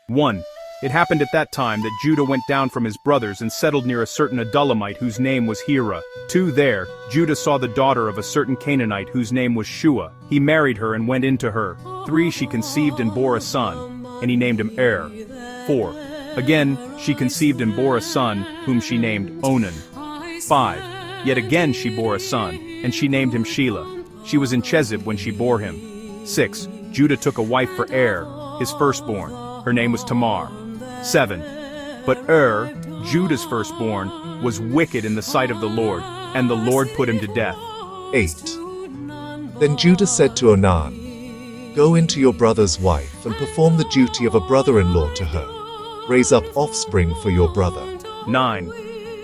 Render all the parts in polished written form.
1. It happened at that time that Judah went down from his brothers and settled near a certain Adullamite whose name was Hira. 2. There, Judah saw the daughter of a certain Canaanite whose name was Shua. He married her and went into her. 3. She conceived and bore a son, and he named him Er. 4. Again, she conceived and bore a son, whom she named Onan. 5. Yet again she bore a son, and she named him Shelah. She was in Chezib when she bore him. 6. Judah took a wife for Er, his firstborn. Her name was Tamar. 7. But Judah's firstborn, was wicked in the sight of the Lord, and the Lord put him to death. 8. Then Judah said to Onan, "Go into your brother's wife and perform the duty of a brother-in-law to her. Raise up offspring for your brother." 9.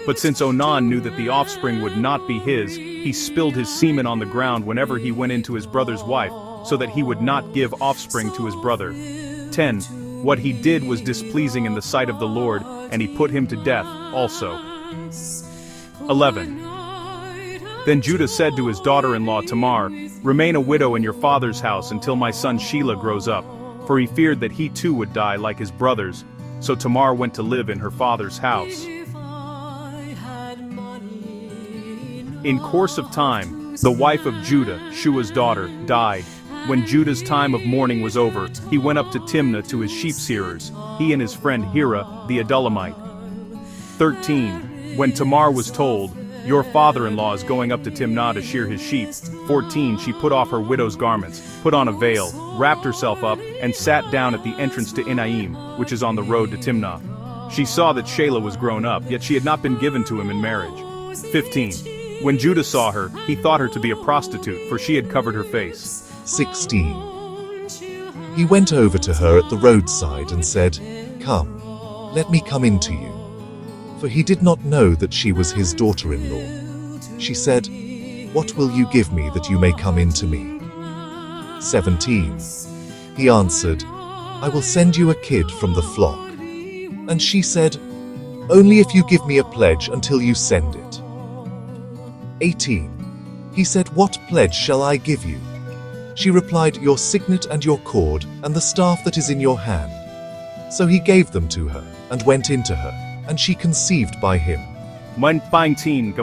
But since Onan knew that the offspring would not be his, he spilled his semen on the ground whenever he went into his brother's wife, so that he would not give offspring to his brother. 10. What he did was displeasing in the sight of the Lord, and he put him to death also. 11. Then Judah said to his daughter-in-law Tamar, "Remain a widow in your father's house until my son Shelah grows up," for he feared that he too would die like his brothers. So Tamar went to live in her father's house. In course of time, the wife of Judah, Shua's daughter, died. When Judah's time of mourning was over, he went up to Timnah to his sheep-shearers, he and his friend Hira, the Adullamite. 13. When Tamar was told, "Your father-in-law is going up to Timnah to shear his sheep." 14. She put off her widow's garments, put on a veil, wrapped herself up, and sat down at the entrance to Enaim, which is on the road to Timnah. She saw that Shelah was grown up, yet she had not been given to him in marriage. 15. When Judah saw her, he thought her to be a prostitute, for she had covered her face. 16. He went over to her at the roadside and said, "Come, let me come in to you." For he did not know that she was his daughter-in-law. She said, "What will you give me that you may come in to me?" 17. He answered, "I will send you a kid from the flock." And she said, "Only if you give me a pledge until you send it." 18. He said, "What pledge shall I give you?" She replied, "Your signet and your cord, and the staff that is in your hand." So he gave them to her, and went into her, and she conceived by him. 19.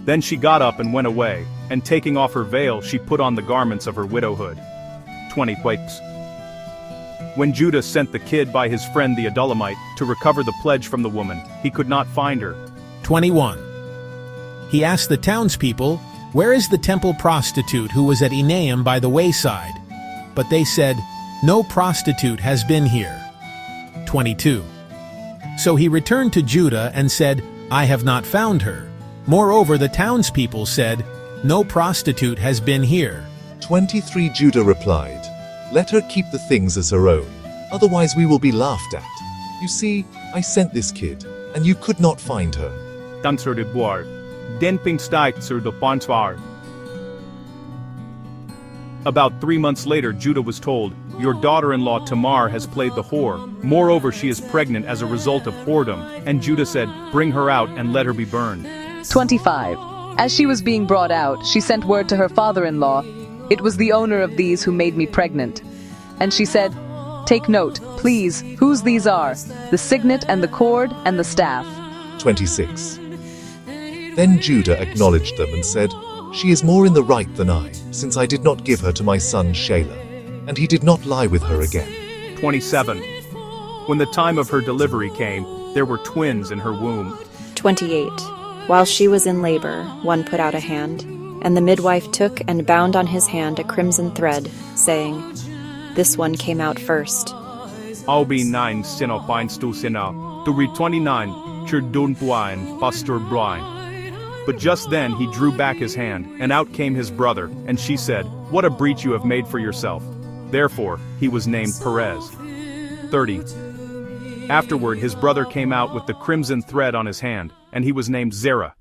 Then she got up and went away, and taking off her veil she put on the garments of her widowhood. 20. When Judah sent the kid by his friend the Adullamite to recover the pledge from the woman, he could not find her. 21. He asked the townspeople, "Where is the temple prostitute who was at Enaim by the wayside?" But they said, "No prostitute has been here." 22. So he returned to Judah and said, "I have not found her." Moreover, the townspeople said, "No prostitute has been here." 23. Judah replied, "Let her keep the things as her own, otherwise we will be laughed at. You see, I sent this kid, and you could not find her." About 3 months later, Judah was told, "Your daughter-in-law Tamar has played the whore. Moreover, she is pregnant as a result of whoredom." And Judah said, "Bring her out and let her be burned." 25. As she was being brought out, she sent word to her father-in-law, "It was the owner of these who made me pregnant." And she said, "Take note, please, whose these are, the signet and the cord and the staff." 26. Then Judah acknowledged them and said, "She is more in the right than I, since I did not give her to my son Shelah." And he did not lie with her again. 27. When the time of her delivery came, there were twins in her womb. 28. While she was in labor, one put out a hand, and the midwife took and bound on his hand a crimson thread, saying, "This one came out first." I'll be 9 to read 29 Pastor Brian. But just then he drew back his hand, and out came his brother, and she said, "What a breach you have made for yourself." Therefore he was named Perez. 30. Afterward his brother came out with the crimson thread on his hand, and he was named Zerah.